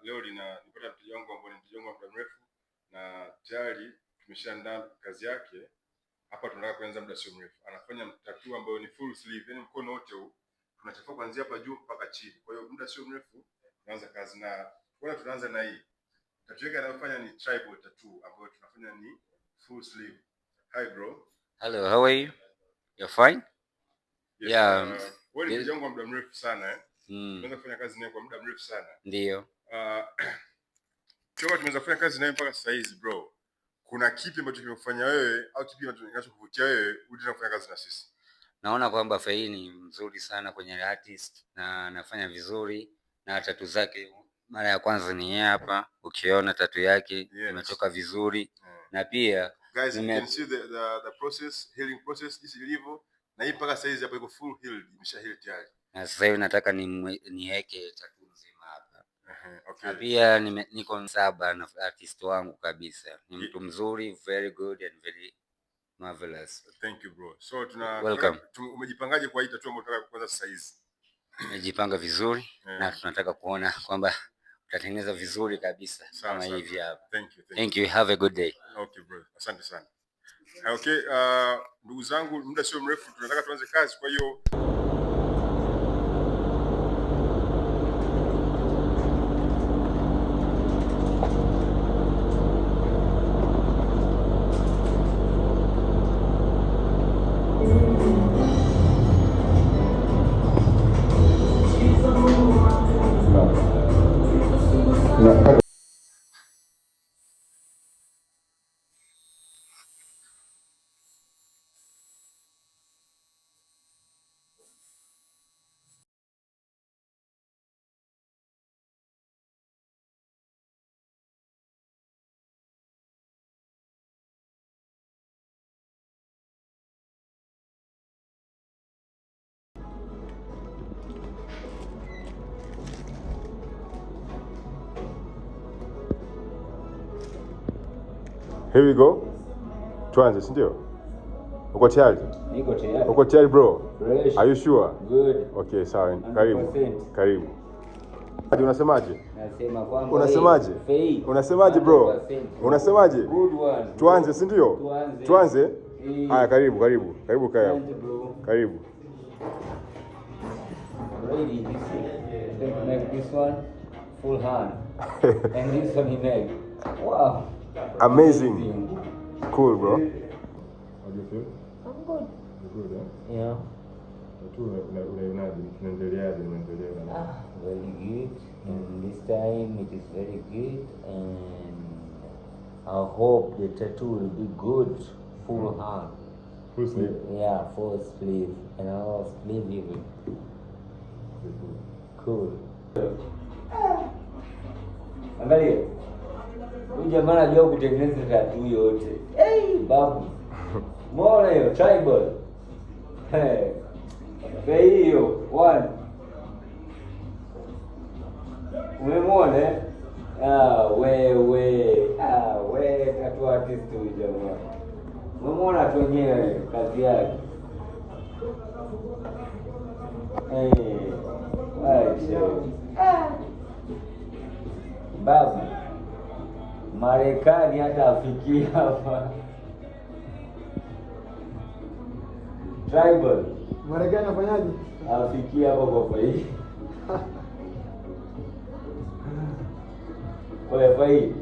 leo nipata mteja wangu ambaye ni mteja wangu wa muda mrefu na tayari tumeshaandaa kazi yake. Hapa tunataka kuanza muda sio mrefu. Anafanya tattoo ambayo ni full sleeve, yani mkono wote huu tunachafua kuanzia hapa juu mpaka chini. Kwa hiyo muda sio mrefu tunaanza kazi, na kwanza tunaanza na hii tattoo yake anayofanya ni tribal tattoo ambayo tunafanya ni full sleeve. Hi bro. Hello, how are you? You're fine? Yes, Yeah. Wewe ni mteja wangu wa muda mrefu sana eh. Tumeanza kufanya kazi naye kwa muda mrefu sana. Ndio. Tumeweza kufanya kazi naye mpaka sasa hizi bro. Kuna kipi ambacho kimekufanya wewe au kipi kinachokuvutia wewe uje kufanya kazi na sisi? Naona kwamba Fei ni mzuri sana kwenye artist na anafanya vizuri na tatu zake. Mara ya kwanza ni yeye hapa, ukiona tatu yake imetoka vizuri. Na pia guys, you can see the process, healing process jinsi ilivyo, na hii mpaka sasa hizi hapa iko full healed, imesha heal tayari. Na sasa hivi nataka niweke tatu nzima hapa. Okay. Na pia niko saba na artist wangu kabisa. Ni mtu mzuri, very good and very marvelous. Thank you bro. So welcome. Umejipangaje kwa hii tattoo ambayo tunataka kuanza sasa hizi? Nimejipanga vizuri na tunataka kuona kwamba utatengeneza vizuri kabisa kama hivi hapa. Thank you. Have a good day. Okay bro. Asante sana. Okay, ndugu zangu, muda sio mrefu tunataka tuanze kazi, kwa hiyo here we go. Tuanze, si ndio? Uko tayari? Niko tayari. Uko tayari bro? Fresh. Are you sure? Good. Okay, sawa. Karibu. Karibu. Unasemaje? Nasema kwamba unasemaje? Unasemaje bro? Unasemaje? Good one. Tuanze, si ndio? Tuanze. Haya, karibu. Kaya. Karibu. Ready, make this one full hand. And this one he make. Wow. Amazing. Cool, bro. How do you feel? I'm good. You're good, eh? Yeah. Very good. And this time it is very good. And I hope the tattoo will be good. Full hand. Full sleeve? Yeah, full sleeve. And I'll sleeve even. Cool. Angalia. Huyu jamaa anajua kutengeneza tattoo yote. Hey, babu. Mbona hiyo tribal? Hey. Bei hiyo one. Umemwona eh? We tattoo artist huyu jamaa. Umemwona tu wenyewe kazi yake. Babu. Marekani hata afikia hapa. Tribal. Marekani afanyaje? Afikia hapa kwa Fei. Kwa Fei.